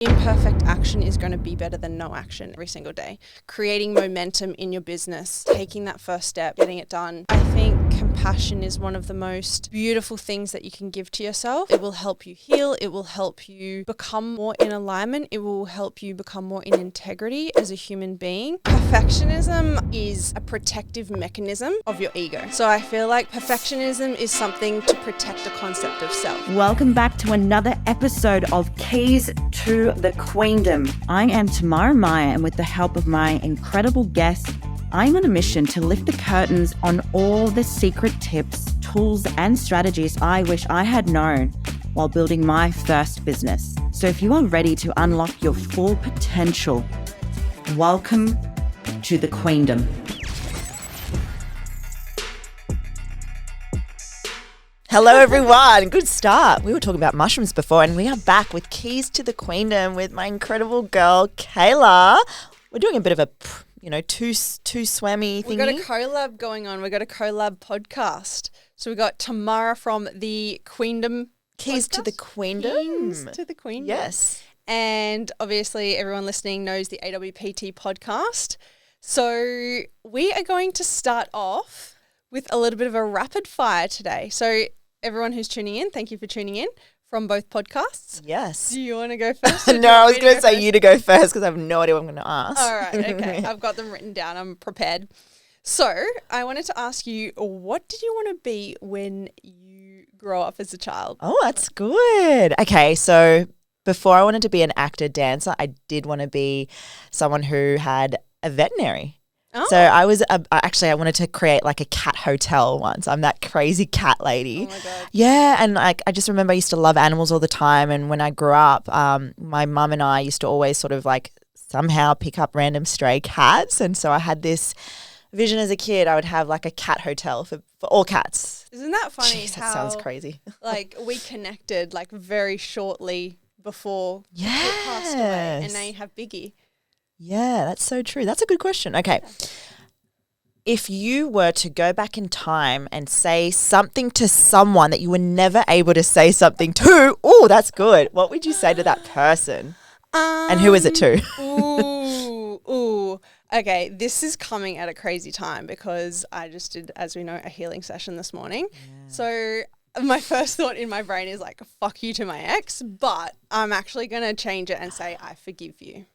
Imperfect action is going to be better than no action every single day. Creating momentum in your business, taking that first step, getting it done. I think compassion is one of the most beautiful things that you can give to yourself. It will help you heal. It will help you become more in alignment. It will help you become more in integrity as a human being. Perfectionism is a protective mechanism of your ego. So I feel like perfectionism is something to protect the concept of self. Welcome back to another episode of Keys to the Queendom. I am Tamara Maya, and with the help of my incredible guests, I'm on a mission to lift the curtains on all the secret tips, tools, and strategies I wish I had known while building my first business. So if you are ready to unlock your full potential, welcome to the Queendom. Hello everyone, good start. We were talking about mushrooms before and we are back with Keys to the Queendom with my incredible girl, Kayla. We're doing a bit of a, two swammy thingy. We've got a collab going on. We've got a collab podcast. So we got Tamara from the Queendom Keys podcast. to the Queendom. Keys to the Queendom. Yes. And obviously everyone listening knows the AWPT podcast. So we are going to start off with a little bit of a rapid fire today. So everyone who's tuning in, thank you for tuning in from both podcasts. Yes. Do you want to go first? No, I was going to say you to go first because I have no idea what I'm going to ask. All right, okay. I've got them written down. I'm prepared. So I wanted to ask you, what did you want to be when you grow up as a child? Oh, that's good. Okay, so before I wanted to be an actor, dancer, I did want to be someone who had a veterinary. Oh. So I wanted to create like a cat hotel once. I'm that crazy cat lady. Oh my God. Yeah, and I just remember I used to love animals all the time. And when I grew up, my mum and I used to always sort of like somehow pick up random stray cats. And so I had this vision as a kid. I would have like a cat hotel for all cats. Isn't that funny? Jeez, that sounds crazy. Like we connected like very shortly before you Yes. passed away, and now you have Biggie. Yeah, that's so true. That's a good question. Okay. If you were to go back in time and say something to someone that you were never able to say something to, oh, that's good. What would you say to that person? And who is it to? Ooh. Okay, this is coming at a crazy time because I just did, as we know, a healing session this morning. Yeah. So my first thought in my brain is like, fuck you to my ex, but I'm actually going to change it and say, I forgive you.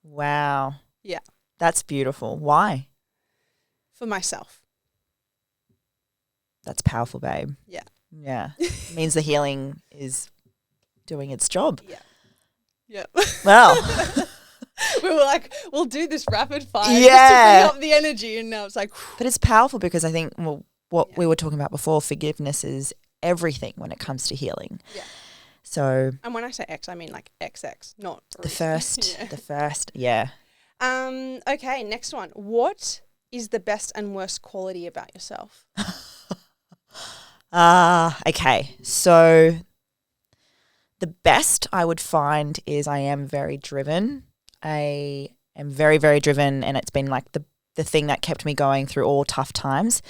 Wow. Yeah. That's beautiful. Why? For myself. That's powerful, babe. Yeah. Yeah. It means the healing is doing its job. Yeah. Yeah. Well. We were like, we'll do this rapid fire Yeah. just to bring up the energy, and now it's like, whew. But it's powerful because I think we were talking about before, forgiveness is everything when it comes to healing. Yeah. So. And when I say X, I mean like XX, not the first. Yeah. The first. Yeah. Okay, next one. What is the best and worst quality about yourself? Okay. So the best I would find is I am very driven. I am very, very driven, and it's been like the thing that kept me going through all tough times.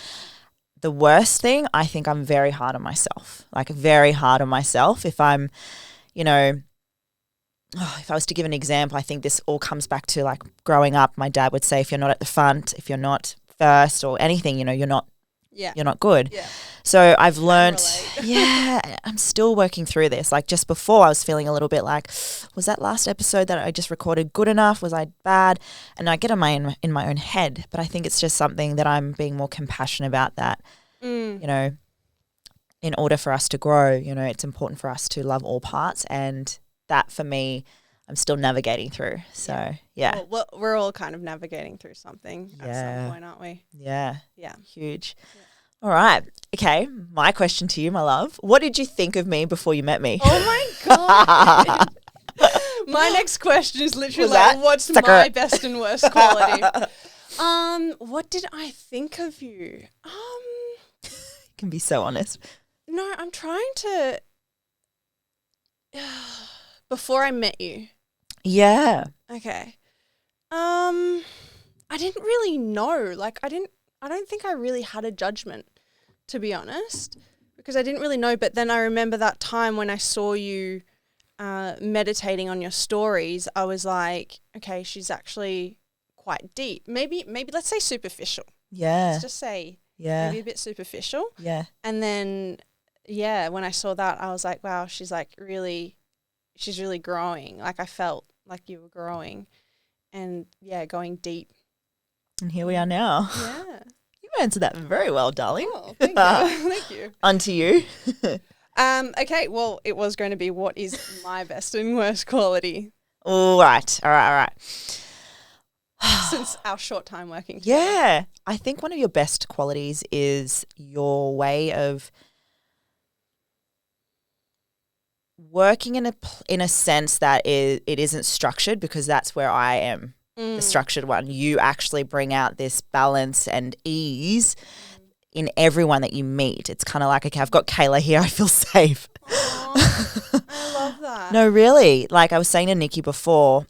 The worst thing, I think I'm very hard on myself, like very hard on myself. If I'm, if I was to give an example, I think this all comes back to like growing up. My dad would say, if you're not at the front, if you're not first or anything, you're not good. Yeah. So I've learned, I'm still working through this. Like just before I was feeling a little bit like, was that last episode that I just recorded good enough? Was I bad? And I get in my own head, but I think it's just something that I'm being more compassionate about that, in order for us to grow, it's important for us to love all parts, and that for me, I'm still navigating through. So, yeah. Well, we're all kind of navigating through something at some point, aren't we? Yeah. Yeah. Huge. Yeah. All right. Okay. My question to you, my love. What did you think of me before you met me? Oh, my God. My next question is literally what's my best and worst quality? What did I think of you? You can be so honest. No, I'm trying to... Before I met you. Yeah. Okay. I didn't really know. Like, I don't think I really had a judgment, to be honest, because I didn't really know. But then I remember that time when I saw you meditating on your stories, I was like, okay, she's actually quite deep. Maybe let's say superficial. Yeah. Let's just say Yeah. maybe a bit superficial. Yeah. And then, yeah, when I saw that, I was like, wow, she's really growing. Like I felt like you were growing and, yeah, going deep. And here we are now. Yeah. You answered that very well, darling. Oh, thank you. Thank you. On to you. Okay, well, it was going to be what is my best and worst quality All right. since our short time working together. Yeah. I think one of your best qualities is your way of working in a sense that it isn't structured, because that's where I am the structured one. You actually bring out this balance and ease in everyone that you meet. It's kind of like, okay, I've got Kayla here. I feel safe. Aww, I love that. No, really. Like I was saying to Nikki before,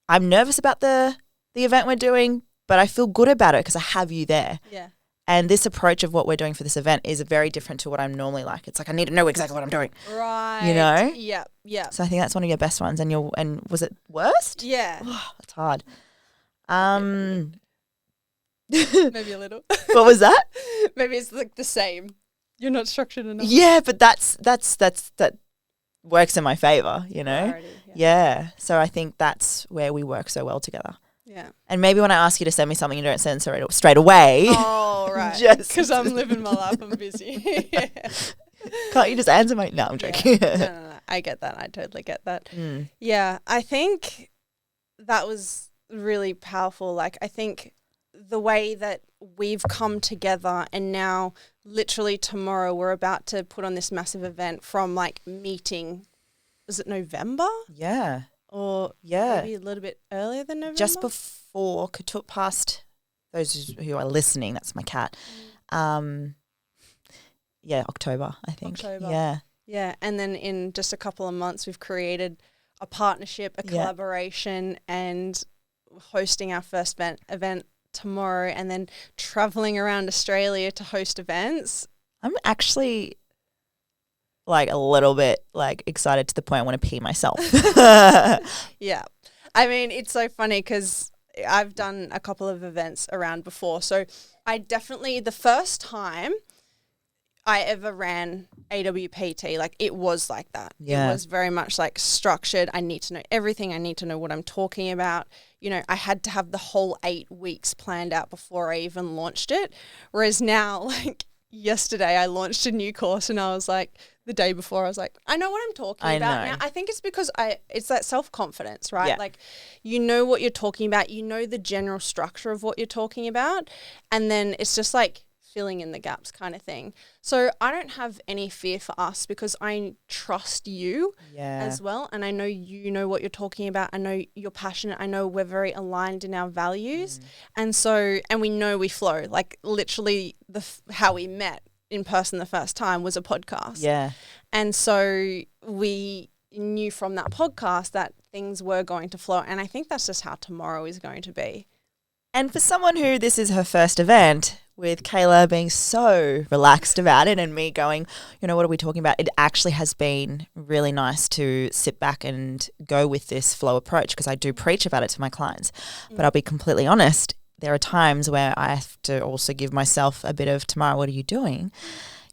I'm nervous about the event we're doing, but I feel good about it because I have you there. Yeah. And this approach of what we're doing for this event is very different to what I'm normally like. It's like I need to know exactly what I'm doing. Right. You know? Yep. Yep. So I think that's one of your best ones. And was it worst? Yeah. Oh, that's hard. Maybe a little. What was that? Maybe it's like the same. You're not structured enough. Yeah, but that works in my favor, you know? Already, Yeah. So I think that's where we work so well together. Yeah. And maybe when I ask you to send me something, you don't send straight away. Oh, right. Just- Because I'm living my life. I'm busy. Yeah. Can't you just answer my? No, I'm joking. No. I get that. I totally get that. Yeah. I think that was really powerful. Like, I think the way that we've come together, and now literally tomorrow we're about to put on this massive event from like meeting. Was it November? Yeah. Or maybe a little bit earlier than November? Just before, past those who are listening, that's my cat. October, I think. October. Yeah. Yeah, and then in just a couple of months we've created a partnership, a collaboration, and hosting our first event tomorrow, and then traveling around Australia to host events. I'm actually like a little bit like excited to the point I want to pee myself. Yeah. I mean, it's so funny because I've done a couple of events around before. So I definitely, the first time I ever ran AWPT, like it was like that. Yeah. It was very much like structured. I need to know everything. I need to know what I'm talking about. You know, I had to have the whole 8 weeks planned out before I even launched it. Whereas now, like yesterday, I launched a new course and I was like, the day before, I was like, I know what I'm talking about now. I think it's because it's that self-confidence, right? Yeah. Like, you know what you're talking about. You know the general structure of what you're talking about. And then it's just like filling in the gaps kind of thing. So I don't have any fear for us because I trust you as well. And I know you know what you're talking about. I know you're passionate. I know we're very aligned in our values. And we know we flow. Like literally how we met in person the first time was a podcast. Yeah. And so we knew from that podcast that things were going to flow. And I think that's just how tomorrow is going to be. And for someone who this is her first event, with Kayla being so relaxed about it and me going, you know, what are we talking about? It actually has been really nice to sit back and go with this flow approach because I do preach about it to my clients. But I'll be completely honest, there are times where I have to also give myself a bit of, Tamara, what are you doing?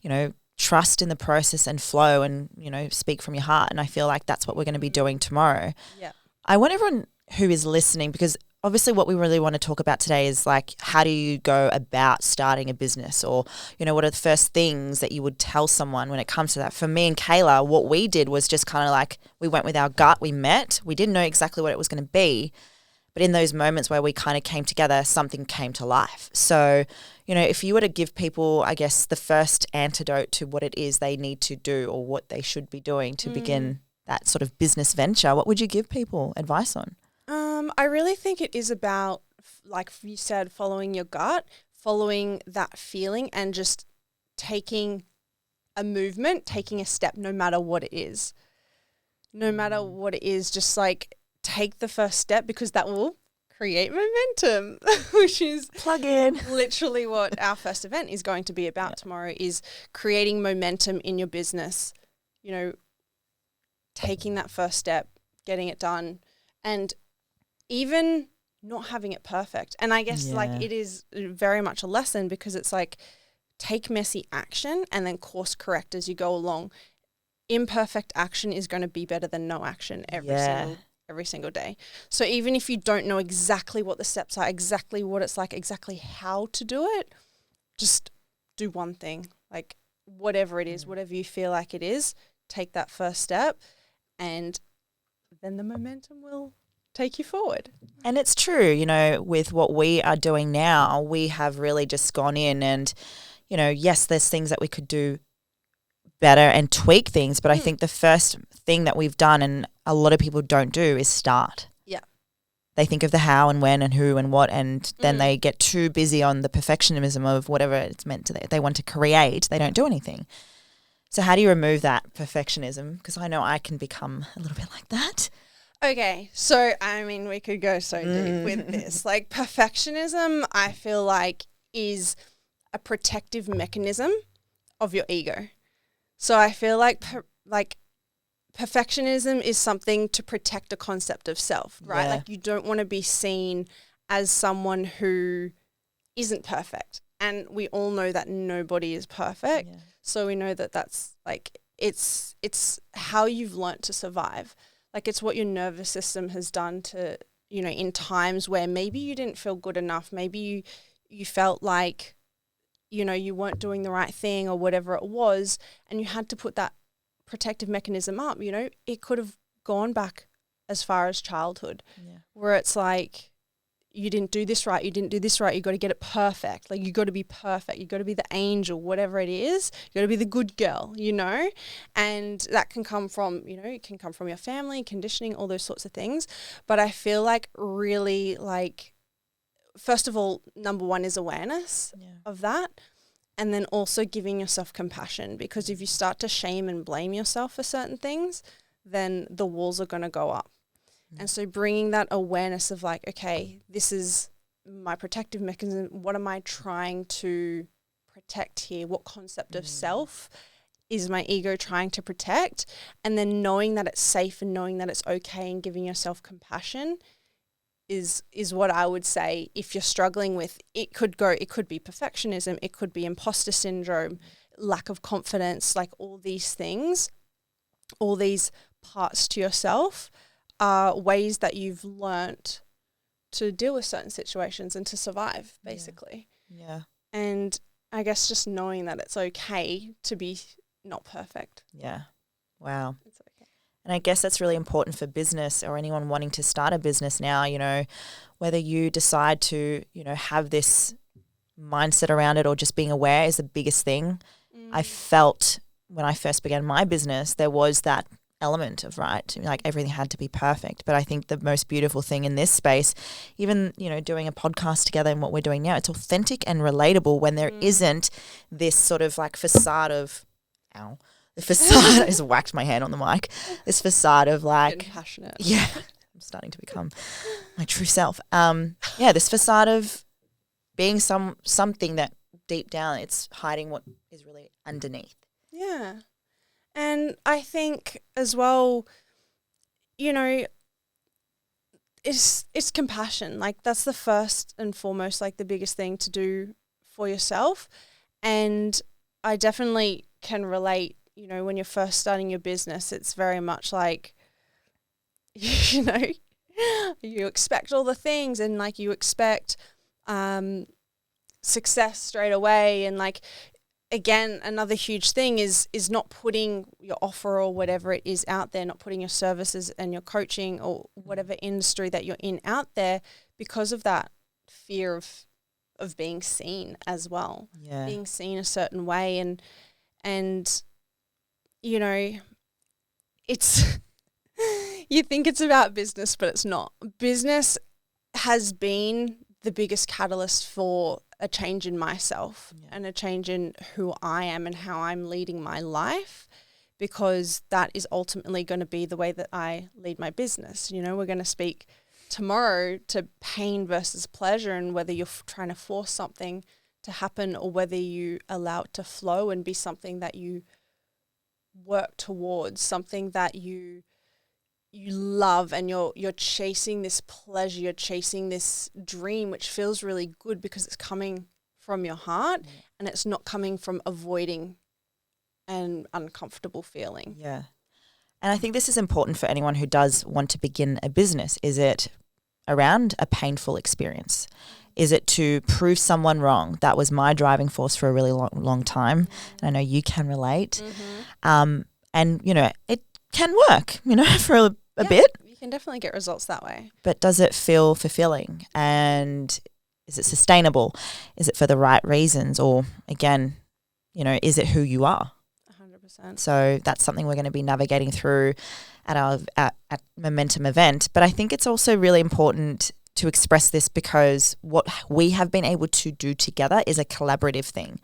You know, trust in the process and flow and, you know, speak from your heart. And I feel like that's what we're going to be doing tomorrow. Yeah. I want everyone who is listening, because obviously what we really want to talk about today is like, how do you go about starting a business, or, you know, what are the first things that you would tell someone when it comes to that? For me and Kayla, what we did was just kind of like, we went with our gut, we met, we didn't know exactly what it was going to be. But in those moments where we kind of came together, something came to life. So, you know, if you were to give people, I guess, the first antidote to what it is they need to do or what they should be doing to begin that sort of business venture, what would you give people advice on? I really think it is about, like you said, following your gut, following that feeling and just taking a movement, taking a step, no matter what it is. No matter what it is, just like take the first step because that will create momentum, which is plug in. Literally what our first event is going to be about tomorrow, is creating momentum in your business. You know, taking that first step, getting it done, and even not having it perfect. And I guess like it is very much a lesson, because it's like, take messy action and then course correct as you go along. Imperfect action is going to be better than no action every single day. So even if you don't know exactly what the steps are, exactly what it's like, exactly how to do it, just do one thing. Like whatever it is, whatever you feel like it is, take that first step, and then the momentum will take you forward. And it's true, you know, with what we are doing now, we have really just gone in and, you know, yes, there's things that we could do better and tweak things, but I think the first thing that we've done, and a lot of people don't do, is start. Yeah. They think of the how and when and who and what, and then they get too busy on the perfectionism of whatever it's meant to they want to create. They don't do anything. So how do you remove that perfectionism? Because I know I can become a little bit like that. Okay, so I mean, we could go so deep with this. Like perfectionism, I feel like, is a protective mechanism of your ego. So I feel like perfectionism is something to protect a concept of self, right? Yeah. Like you don't want to be seen as someone who isn't perfect. And we all know that nobody is perfect. Yeah. So we know that that's like, it's how you've learnt to survive. Like it's what your nervous system has done to, you know, in times where maybe you didn't feel good enough, maybe you felt like, you know, you weren't doing the right thing or whatever it was, and you had to put that protective mechanism up. You know, it could have gone back as far as childhood, where it's like, you didn't do this right, you didn't do this right, you got to get it perfect. Like you got to be perfect, you got to be the angel, whatever it is, you got to be the good girl, you know? And that can come from, you know, it can come from your family, conditioning, all those sorts of things. But I feel like really like, first of all, number one is awareness of that. And then also giving yourself compassion, because if you start to shame and blame yourself for certain things, then the walls are going to go up. And so bringing that awareness of like, okay, this is my protective mechanism. What am I trying to protect here? What concept of self is my ego trying to protect? And then knowing that it's safe and knowing that it's okay and giving yourself compassion is what I would say. If you're struggling with, it could be perfectionism, it could be imposter syndrome, lack of confidence, like all these things, all these parts to yourself are ways that you've learnt to deal with certain situations and to survive, basically. Yeah. And I guess just knowing that it's okay to be not perfect. Yeah. Wow. It's okay. And I guess that's really important for business or anyone wanting to start a business now, you know, whether you decide to, you know, have this mindset around it or just being aware is the biggest thing. I felt when I first began my business, there was that element of, right, like everything had to be perfect. But I think the most beautiful thing in this space, even, you know, doing a podcast together and what we're doing now, it's authentic and relatable when there isn't this sort of like facade of, the facade, I just whacked my hand on the mic, this facade of like, Getting passionate. yeah, I'm starting to become my true self. This facade of being something that deep down it's hiding what is really underneath. Yeah. And I think as well, you know, it's compassion. Like that's the first and foremost, like the biggest thing to do for yourself. And I definitely can relate, you know, when you're first starting your business, it's very much like, you know, you expect all the things and like you expect success straight away. And like, again, another huge thing is not putting your offer or whatever it is out there, not putting your services and your coaching or whatever industry that you're in out there, because of that fear of being seen as well, being seen a certain way. And you know, it's you think it's about business, but it's not. Business has been the biggest catalyst for a change in myself and a change in who I am and how I'm leading my life, because that is ultimately going to be the way that I lead my business. You know, we're going to speak tomorrow to pain versus pleasure, and whether you're trying to force something to happen or whether you allow it to flow and be something that you work towards, something that you love, and you're chasing this pleasure, you're chasing this dream, which feels really good because it's coming from your heart and it's not coming from avoiding an uncomfortable feeling. Yeah. And I think this is important for anyone who does want to begin a business. Is it around a painful experience? Is it to prove someone wrong? That was my driving force for a really long time. And I know you can relate. And, you know, it can work, you know, for a bit. You can definitely get results that way. But does it feel fulfilling? And is it sustainable? Is it for the right reasons? Or, again, you know, is it who you are? 100%. So that's something we're going to be navigating through at our at Momentum event. But I think it's also really important to express this because what we have been able to do together is a collaborative thing.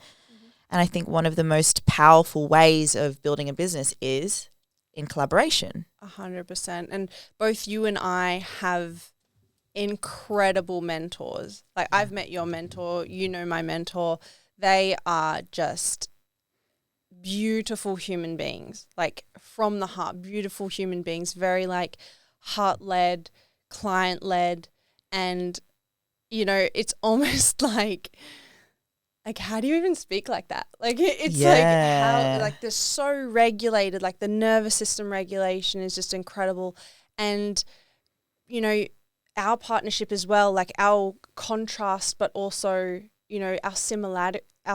And I think one of the most powerful ways of building a business is in collaboration. 100%. And both you and I have incredible mentors. Like, I've met your mentor, you know my mentor. They are just beautiful human beings, like from the heart, beautiful human beings, very like heart-led, client-led. And, you know, it's almost like how do you even speak like that? Like, it's like how, like, they're so regulated, like the nervous system regulation is just incredible. And, you know, our partnership as well, like our contrast, but also, you know, our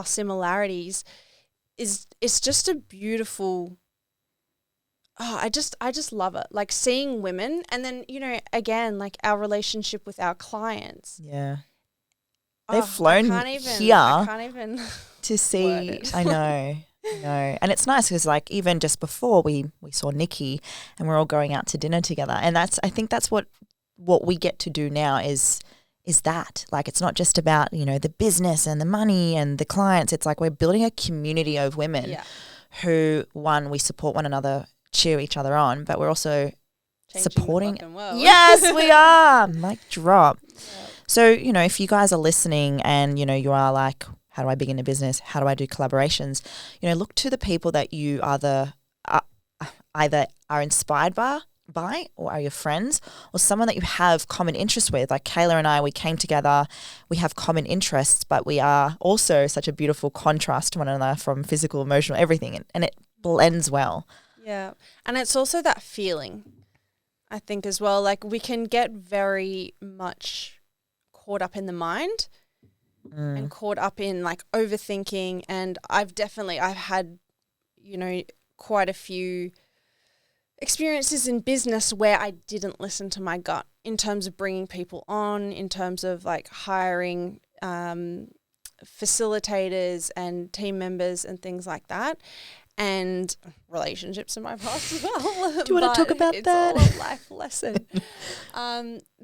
similarities it's just a beautiful, I just love it. Like seeing women, and then, you know, again, like our relationship with our clients. Yeah. They've flown I here can't even to see. I know. And it's nice because, like, even just before we saw Nikki and we're all going out to dinner together. And I think that's what we get to do now is that. Like, it's not just about, you know, the business and the money and the clients. It's like we're building a community of women who, one, we support one another, cheer each other on, but we're also supporting. Yes, we are. Mic drop. Yeah. So, you know, if you guys are listening and, you know, you are like, how do I begin a business? How do I do collaborations? You know, look to the people that you either are inspired by or are your friends, or someone that you have common interests with. Like Kayla and I, we came together, we have common interests, but we are also such a beautiful contrast to one another from physical, emotional, everything. And it blends well. Yeah. And it's also that feeling, I think, as well. Like, we can get very much caught up in the mind and caught up in like overthinking. And I've had, you know, quite a few experiences in business where I didn't listen to my gut in terms of bringing people on, in terms of like hiring facilitators and team members and things like that, and relationships in my past as well. Do you want to talk about that? It's all a life lesson.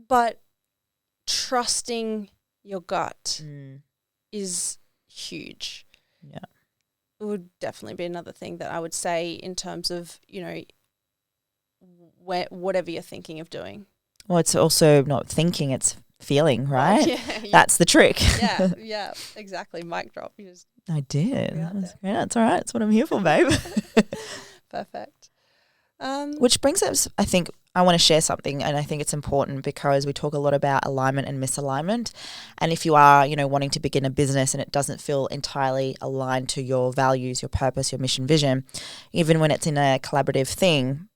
But trusting your gut is huge. Yeah. It would definitely be another thing that I would say in terms of, you know, whatever you're thinking of doing. Well, it's also not thinking, it's feeling, right? Yeah. That's the trick. Yeah, exactly. Mic drop. I did. That's all right. That's what I'm here for, babe. Perfect. Which brings us, I think, I want to share something, and I think it's important because we talk a lot about alignment and misalignment. And if you are, you know, wanting to begin a business and it doesn't feel entirely aligned to your values, your purpose, your mission, vision, even when it's in a collaborative thing,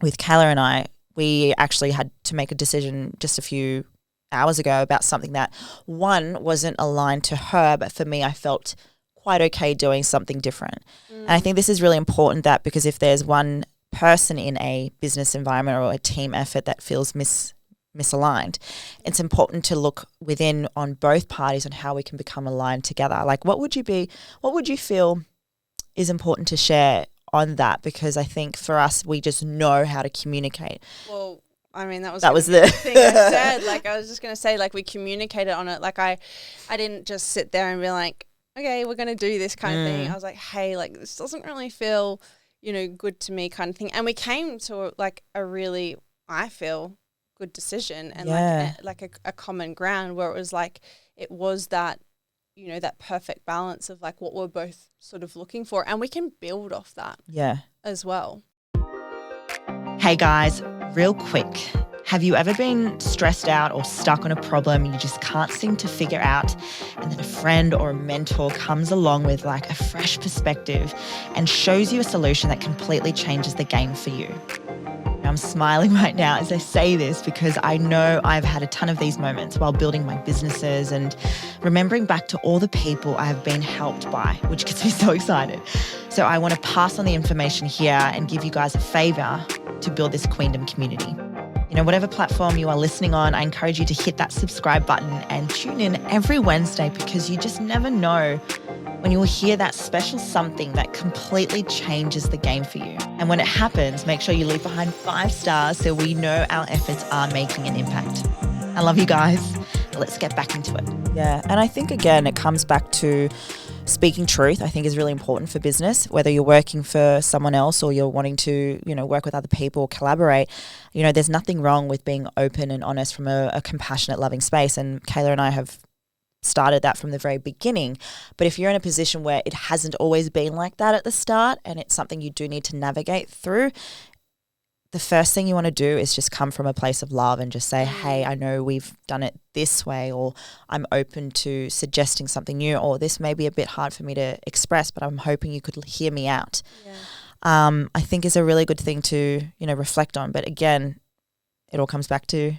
with Kayla and I, we actually had to make a decision just a few hours ago about something that, one, wasn't aligned to her, but for me, I felt quite okay doing something different. And I think this is really important, that because if there's one person in a business environment or a team effort that feels misaligned, it's important to look within on both parties on how we can become aligned together. Like, what would you feel is important to share on that? Because I think for us, we just know how to communicate. Well, I mean, that was the thing I said. Like, I was just going to say, like, we communicated on it. Like, I didn't just sit there and be like, okay, we're going to do this kind of thing. I was like, hey, like, this doesn't really feel, you know, good to me, kind of thing. And we came to like a really, I feel, good decision, and like a common ground where it was like, it was that you know, that perfect balance of like what we're both sort of looking for, and we can build off that Yeah. as well. Hey guys, real quick. Have you ever been stressed out or stuck on a problem you just can't seem to figure out, and then a friend or a mentor comes along with like a fresh perspective and shows you a solution that completely changes the game for you? I'm smiling right now as I say this because I know I've had a ton of these moments while building my businesses and remembering back to all the people I have been helped by, which gets me so excited. So I want to pass on the information here and give you guys a favor to build this Queendom community. You know, whatever platform you are listening on, I encourage you to hit that subscribe button and tune in every Wednesday, because you just never know when you will hear that special something that completely changes the game for you. And when it happens, make sure you leave behind 5 stars so we know our efforts are making an impact. I love you guys. Let's get back into it. Yeah. And I think, again, it comes back to speaking truth. I think is really important for business, whether you're working for someone else or you're wanting to, you know, work with other people, collaborate. You know, there's nothing wrong with being open and honest from a compassionate, loving space. And Kayla and I have started that from the very beginning. But if you're in a position where it hasn't always been like that at the start and it's something you do need to navigate through, the first thing you want to do is just come from a place of love and just say, hey, I know we've done it this way, or I'm open to suggesting something new, or this may be a bit hard for me to express, but I'm hoping you could hear me out. Yeah. I think is a really good thing to, you know, reflect on. But again, it all comes back to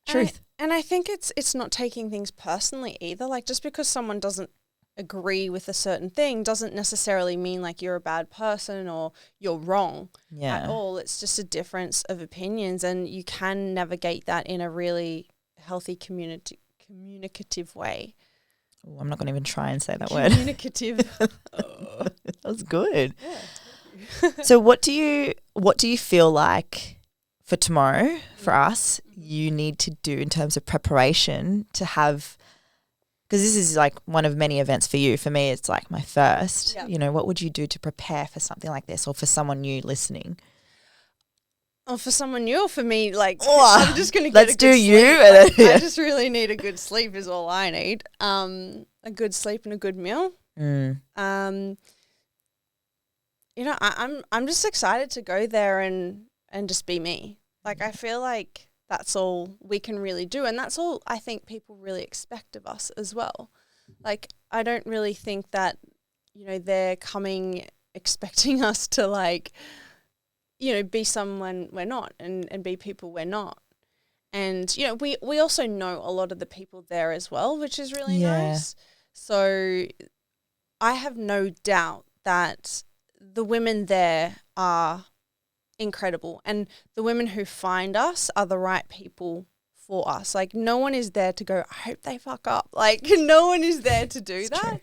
truth. And I think it's not taking things personally either. Like, just because someone doesn't agree with a certain thing doesn't necessarily mean like you're a bad person or you're wrong at all. It's just a difference of opinions, and you can navigate that in a really healthy communicative way. Ooh, I'm not going to even try and say that word. Communicative. That was good. Yeah. So what do you feel like for tomorrow, for us, you need to do in terms of preparation to have, because this is like one of many events for you. For me, it's like my first. Yeah. You know, what would you do to prepare for something like this, or for someone new listening? Oh, for someone new, or for me, like, Oh, I'm just going to get let's a do good you, sleep. and Like, then- I just really need a good sleep is all I need. A good sleep and a good meal. You know, I'm just excited to go there and just be me. Like, I feel like that's all we can really do, and that's all I think people really expect of us as well. Like, I don't really think that, you know, they're coming expecting us to, like, you know, be someone we're not and be people we're not. And, you know, we also know a lot of the people there as well, which is really nice. So I have no doubt that the women there are incredible, and the women who find us are the right people for us. Like, no one is there to go, I hope they fuck up. Like, no one is there to do that. True.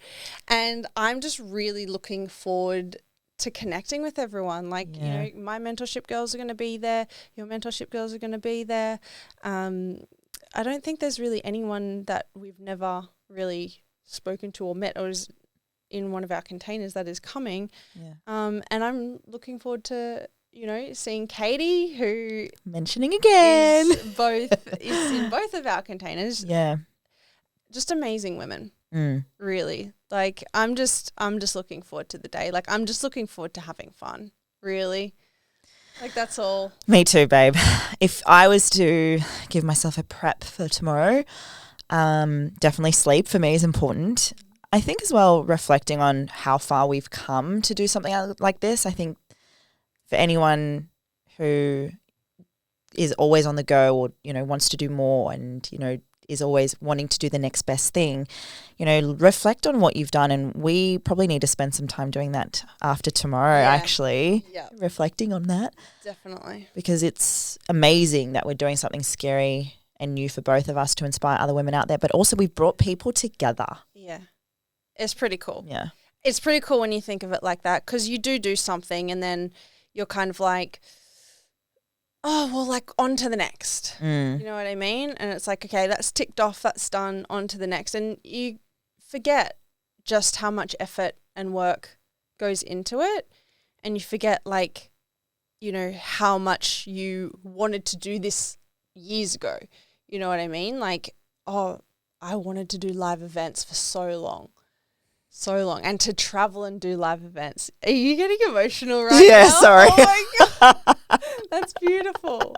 And I'm just really looking forward to connecting with everyone. Like, you know, my mentorship girls are going to be there. Your mentorship girls are going to be there. I don't think there's really anyone that we've never really spoken to or met or is in one of our containers that is coming. And I'm looking forward to, you know, seeing Katie, who mentioning again is in both of our containers. Yeah. Just amazing women. Really. Like, I'm just looking forward to the day. Like, I'm just looking forward to having fun. Really. Like, that's all. Me too, babe. If I was to give myself a prep for tomorrow, definitely sleep for me is important. I think as well, reflecting on how far we've come to do something like this. I think for anyone who is always on the go, or, you know, wants to do more, and, you know, is always wanting to do the next best thing, you know, reflect on what you've done. And we probably need to spend some time doing that after tomorrow, actually. Yeah. Reflecting on that. Definitely. Because it's amazing that we're doing something scary and new for both of us to inspire other women out there. But also we've brought people together. Yeah. It's pretty cool. Yeah. It's pretty cool when you think of it like that, because you do something and then you're kind of like, oh, well, like, on to the next. You know what I mean? And it's like, okay, that's ticked off, that's done, on to the next. And you forget just how much effort and work goes into it. And you forget, like, you know, how much you wanted to do this years ago. You know what I mean? Like, oh, I wanted to do live events for so long. So long. And to travel and do live events. Are you getting emotional right Yeah, now? sorry. Oh my God. That's beautiful.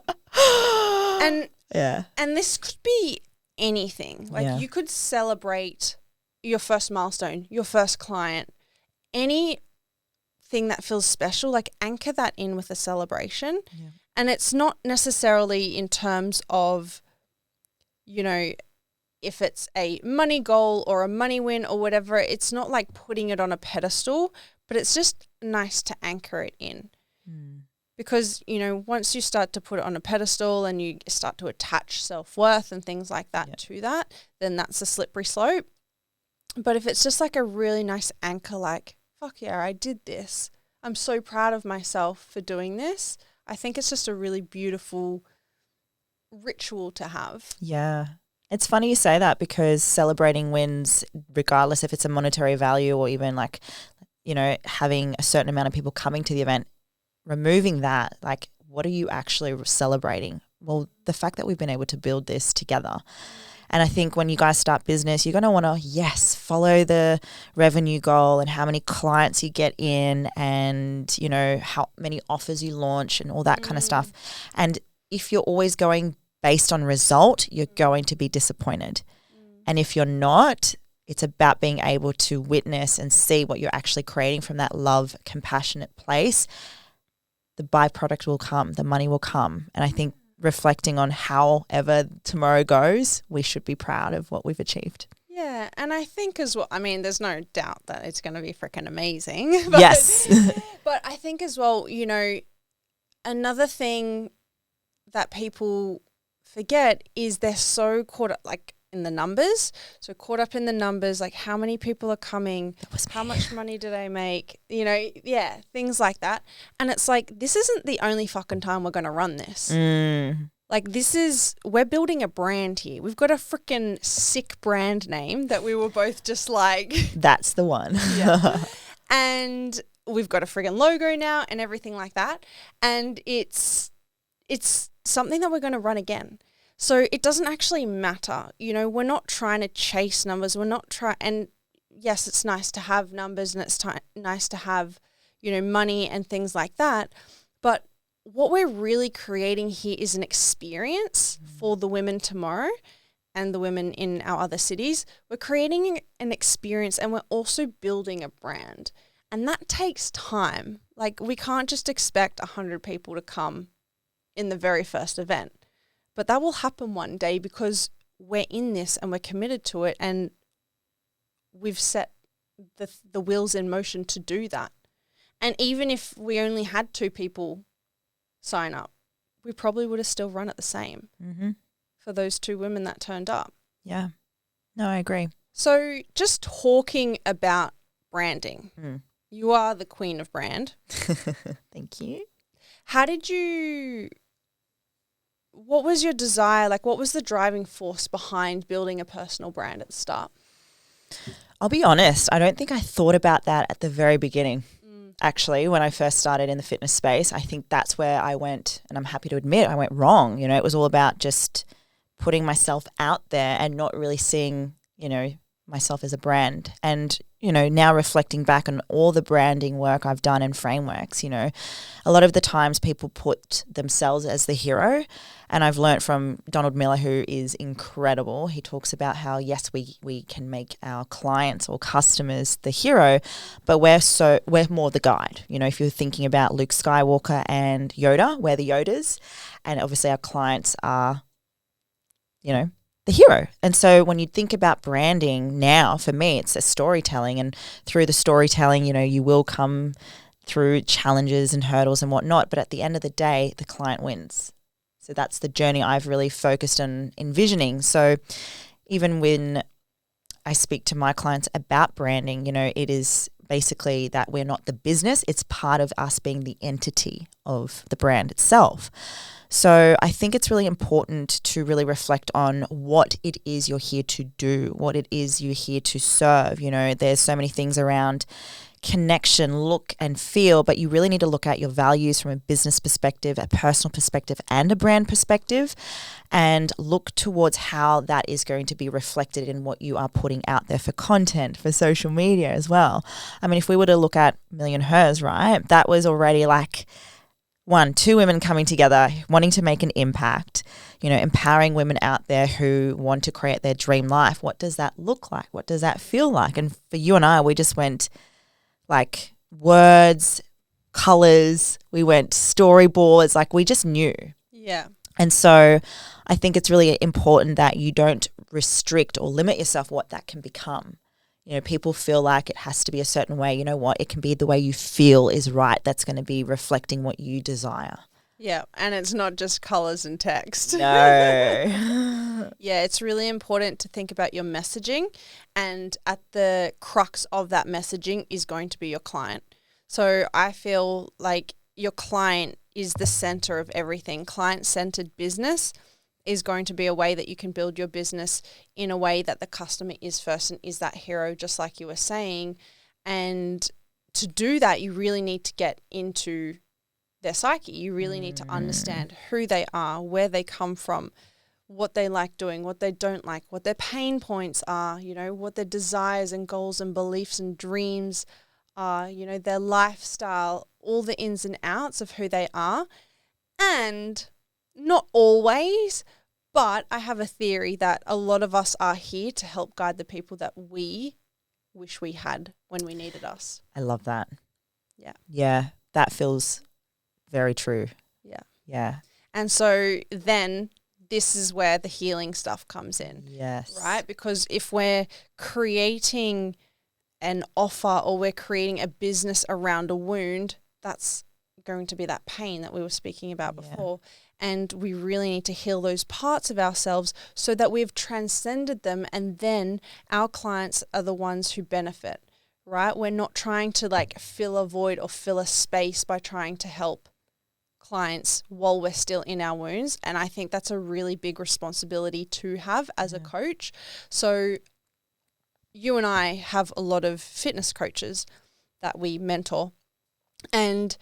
And Yeah. and this could be anything. Like Yeah. you could celebrate your first milestone, your first client, anything that feels special, like anchor that in with a celebration. Yeah. And it's not necessarily in terms of, if it's a money goal or a money win or whatever, it's not like putting it on a pedestal, but it's just nice to anchor it in. Because, once you start to put it on a pedestal and you start to attach self-worth and things like that to that, then that's a slippery slope. But if it's just like a really nice anchor, like, fuck yeah, I did this. I'm so proud of myself for doing this. I think it's just a really beautiful ritual to have. Yeah. It's funny you say that because celebrating wins, regardless if it's a monetary value or even like, having a certain amount of people coming to the event, removing that, like, what are you actually celebrating? Well, the fact that we've been able to build this together. And I think when you guys start business, you're going to want to, follow the revenue goal and how many clients you get in and, how many offers you launch and all that kind of stuff. And if you're always going based on result, you're going to be disappointed. And if you're not, it's about being able to witness and see what you're actually creating from that love, compassionate place. The byproduct will come, the money will come. And I think reflecting on however tomorrow goes, we should be proud of what we've achieved. Yeah, and I think as well, there's no doubt that it's going to be freaking amazing. Yes. But I think as well, another thing that people forget is they're so caught up, like, in the numbers. So caught up in the numbers, like how many people are coming, how much money did I make, things like that. And it's like, this isn't the only fucking time we're going to run this. Like we're building a brand here. We've got a freaking sick brand name that we were both just like. That's the one. Yeah. And we've got a friggin' logo now and everything like that. And it's something that we're going to run again. So it doesn't actually matter. We're not trying to chase numbers. We're not and yes, it's nice to have numbers and it's nice to have, money and things like that. But what we're really creating here is an experience for the women tomorrow and the women in our other cities. We're creating an experience and we're also building a brand. And that takes time. Like, we can't just expect 100 people to come in the very first event. But that will happen one day because we're in this and we're committed to it and we've set the wheels in motion to do that. And even if we only had 2 people sign up, we probably would have still run it the same for those 2 women that turned up. Yeah. No, I agree. So just talking about branding, you are the queen of brand. Thank you. What was your desire? Like, what was the driving force behind building a personal brand at the start? I'll be honest, I don't think I thought about that at the very beginning. Actually, when I first started in the fitness space, I think that's where I went, and I'm happy to admit I went wrong. It was all about just putting myself out there and not really seeing, myself as a brand. And, now reflecting back on all the branding work I've done and frameworks, a lot of the times people put themselves as the hero. And I've learnt from Donald Miller, who is incredible. He talks about how, yes, we can make our clients or customers the hero, but we're more the guide. If you're thinking about Luke Skywalker and Yoda, we're the Yodas. And obviously our clients are, the hero. And so when you think about branding now, for me, it's a storytelling. And through the storytelling, you will come through challenges and hurdles and whatnot. But at the end of the day, the client wins. So that's the journey I've really focused on envisioning. So even when I speak to my clients about branding, it is basically that we're not the business. It's part of us being the entity of the brand itself. So I think it's really important to really reflect on what it is you're here to do, what it is you're here to serve. There's so many things around connection, look and feel, but you really need to look at your values from a business perspective, a personal perspective, and a brand perspective. and look towards how that is going to be reflected in what you are putting out there for content, for social media as well. I mean, if we were to look at Million Hers, right, that was already like two women coming together, wanting to make an impact, empowering women out there who want to create their dream life. What does that look like? What does that feel like? And for you and I, we just went like words, colors, we went storyboards, like we just knew. Yeah. And so I think it's really important that you don't restrict or limit yourself what that can become. People feel like it has to be a certain way. You know what? It can be the way you feel is right. That's going to be reflecting what you desire. Yeah. And it's not just colors and text. No. Yeah. It's really important to think about your messaging, and at the crux of that messaging is going to be your client. So I feel like your client is the center of everything. Client-centered business is going to be a way that you can build your business in a way that the customer is first and is that hero, just like you were saying. And to do that, you really need to get into their psyche. You really need to understand who they are, where they come from, what they like doing, what they don't like, what their pain points are, what their desires and goals and beliefs and dreams are, their lifestyle, all the ins and outs of who they are. And not always, but I have a theory that a lot of us are here to help guide the people that we wish we had when we needed us. I love that. Yeah. Yeah, that feels very true. Yeah. Yeah. And so then this is where the healing stuff comes in. Yes. Right? Because if we're creating an offer or we're creating a business around a wound, that's going to be that pain that we were speaking about before. And we really need to heal those parts of ourselves so that we've transcended them, and then our clients are the ones who benefit, right? We're not trying to like fill a void or fill a space by trying to help clients while we're still in our wounds. And I think that's a really big responsibility to have as a coach. So you and I have a lot of fitness coaches that we mentor, and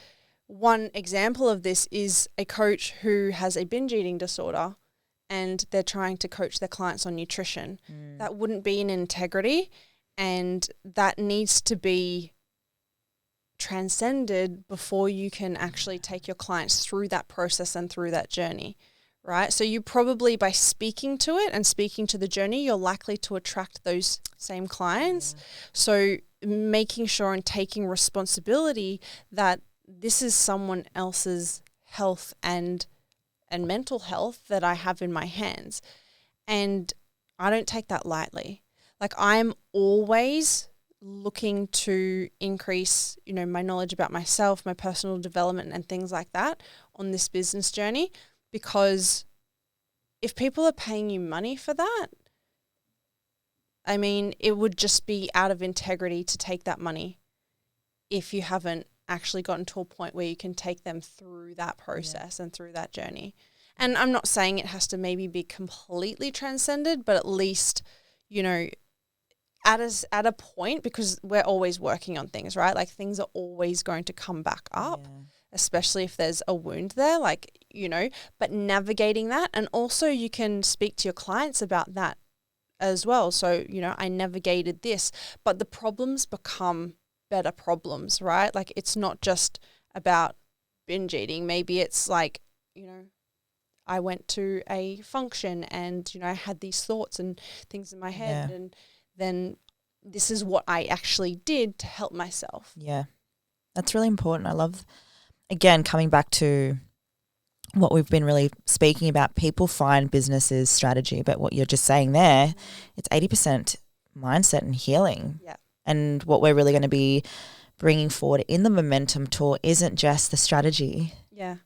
one example of this is a coach who has a binge eating disorder and they're trying to coach their clients on nutrition. That wouldn't be in integrity, and that needs to be transcended before you can actually take your clients through that process and through that journey, right? So you probably, by speaking to it and speaking to the journey, you're likely to attract those same clients. So making sure and taking responsibility that this is someone else's health and mental health that I have in my hands. And I don't take that lightly. Like, I'm always looking to increase, my knowledge about myself, my personal development and things like that on this business journey, because if people are paying you money for that, I mean, it would just be out of integrity to take that money if you haven't actually gotten to a point where you can take them through that process and through that journey. And I'm not saying it has to maybe be completely transcended, but at least, at a point, because we're always working on things, right? Like, things are always going to come back up, especially if there's a wound there, but navigating that. And also you can speak to your clients about that as well. So, I navigated this, but the problems become better problems, right? Like, it's not just about binge eating. Maybe it's like, I went to a function and, I had these thoughts and things in my head, and then this is what I actually did to help myself. Yeah. That's really important. I love, again, coming back to what we've been really speaking about. People find businesses strategy, but what you're just saying there, it's 80% mindset and healing. Yeah. And what we're really going to be bringing forward in the Momentum Tour isn't just the strategy. Yeah.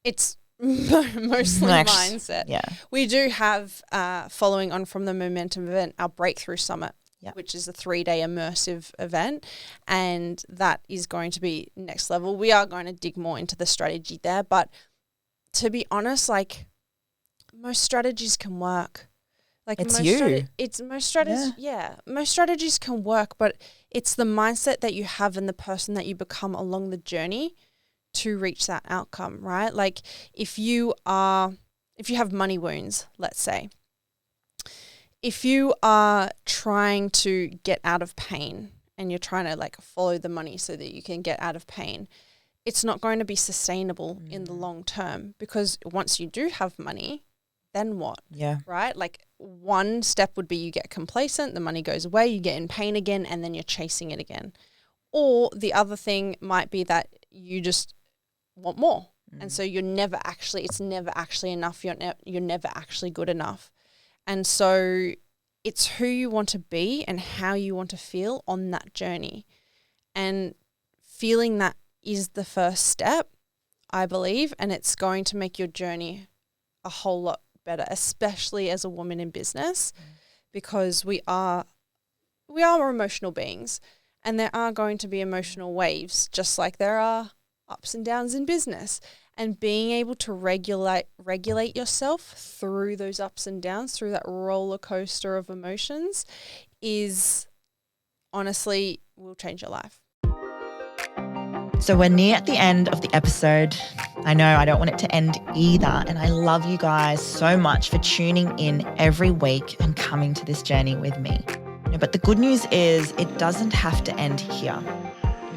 It's mostly mindset. Yeah. We do have, following on from the Momentum event, our Breakthrough Summit, which is a 3-day immersive event. And that is going to be next level. We are going to dig more into the strategy there. But to be honest, like, most strategies can work. Like, it's most strategies can work, but it's the mindset that you have and the person that you become along the journey to reach that outcome, right? Like, if you if you have money wounds, let's say, if you are trying to get out of pain and you're trying to like follow the money so that you can get out of pain, it's not going to be sustainable in the long term, because once you do have money, then what? Yeah. Right? Like one step would be you get complacent, the money goes away, you get in pain again, and then you're chasing it again. Or the other thing might be that you just want more. And so it's never actually enough. You're never actually good enough. And so it's who you want to be and how you want to feel on that journey. And feeling that is the first step, I believe, and it's going to make your journey a whole lot better, especially as a woman in business, because we are emotional beings, and there are going to be emotional waves, just like there are ups and downs in business. And being able to regulate yourself through those ups and downs, through that roller coaster of emotions, is honestly will change your life. So we're near at the end of the episode. I know I don't want it to end either. And I love you guys so much for tuning in every week and coming to this journey with me. But the good news is it doesn't have to end here.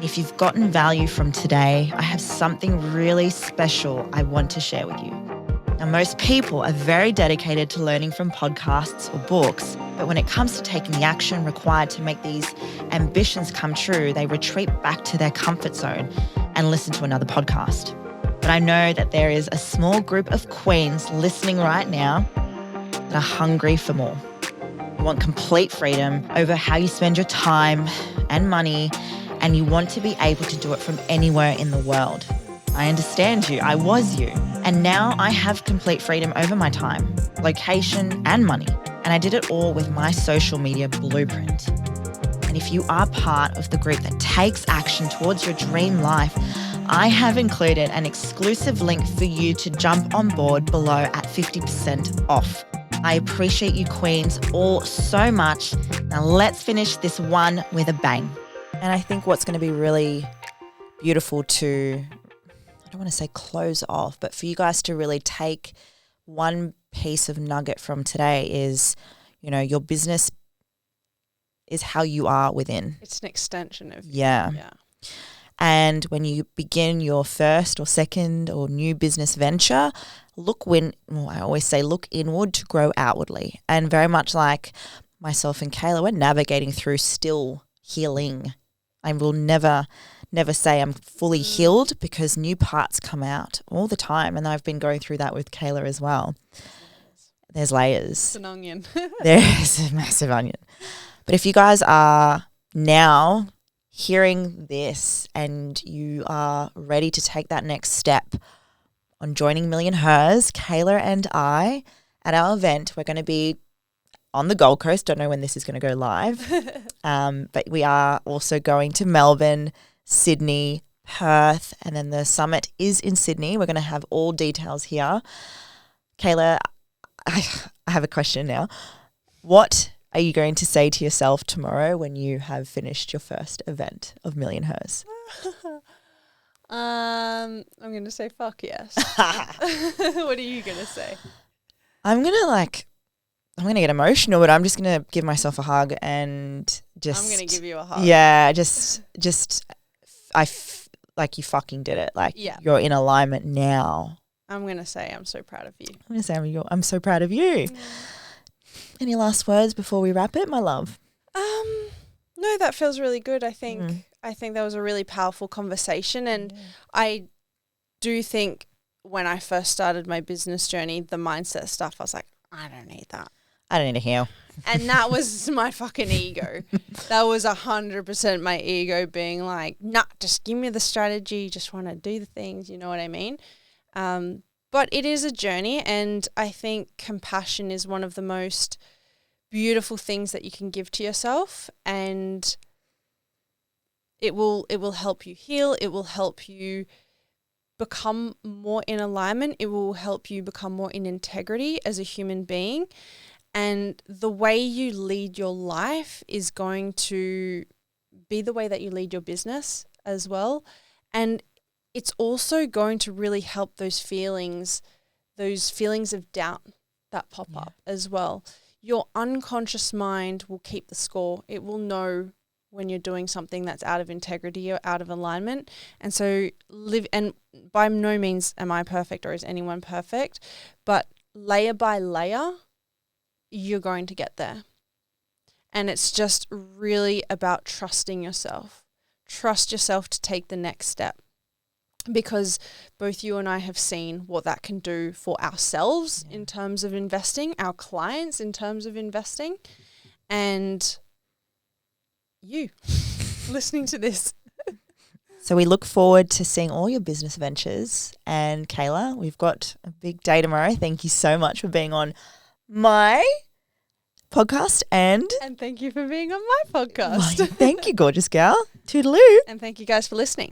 If you've gotten value from today, I have something really special I want to share with you. Now, most people are very dedicated to learning from podcasts or books, but when it comes to taking the action required to make these ambitions come true, they retreat back to their comfort zone and listen to another podcast. But I know that there is a small group of queens listening right now that are hungry for more. You want complete freedom over how you spend your time and money, and you want to be able to do it from anywhere in the world. I understand you. I was you. And now I have complete freedom over my time, location, and money. And I did it all with my social media blueprint. And if you are part of the group that takes action towards your dream life, I have included an exclusive link for you to jump on board below at 50% off. I appreciate you queens all so much. Now let's finish this one with a bang. And I think what's going to be really beautiful to, I don't want to say close off, but for you guys to really take one piece of nugget from today is, you know, your business is how you are within. It's an extension of Yeah. And when you begin your first or second or new business venture, I always say look inward to grow outwardly. And very much like myself and Kayla, we're navigating through still healing. I will never say I'm fully healed, because new parts come out all the time. And I've been going through that with Kayla as well. There's layers. It's an onion. There's a massive onion. But if you guys are now hearing this and you are ready to take that next step on joining Million Hers, Kayla and I, at our event, we're going to be on the Gold Coast. Don't know when this is going to go live. But we are also going to Melbourne, Sydney, Perth, and then the summit is in Sydney. We're going to have all details here. Kayla, I have a question now. What are you going to say to yourself tomorrow when you have finished your first event of Million Hers? I'm going to say fuck yes. What are you going to say? I'm going to get emotional, but I'm just going to give myself a hug and just... I'm going to give you a hug. Yeah, like you fucking did it. Like you're in alignment now. I'm going to say I'm so proud of you. I'm going to say I'm so proud of you. Yeah. Any last words before we wrap it, my love? No, that feels really good. I think that was a really powerful conversation, and I do think when I first started my business journey, the mindset stuff, I was like, I don't need that. I don't need to heal. And that was my fucking ego. That was 100% my ego being like, nah, just give me the strategy. Just want to do the things. You know what I mean? But it is a journey, and I think compassion is one of the most beautiful things that you can give to yourself, and it will help you heal. It will help you become more in alignment. It will help you become more in integrity as a human being. And the way you lead your life is going to be the way that you lead your business as well. And it's also going to really help those feelings those feelings of doubt that pop up as well. Your unconscious mind will keep the score. It will know when you're doing something that's out of integrity or out of alignment. And so and by no means am I perfect or is anyone perfect, but layer by layer, you're going to get there. And it's just really about trusting yourself. Trust yourself to take the next step. Because both you and I have seen what that can do for ourselves in terms of investing, our clients in terms of investing, and you listening to this. So we look forward to seeing all your business ventures. And Kayla, we've got a big day tomorrow. Thank you so much for being on my podcast and thank you for being on my podcast. Thank you, gorgeous gal. Toodaloo. And thank you guys for listening.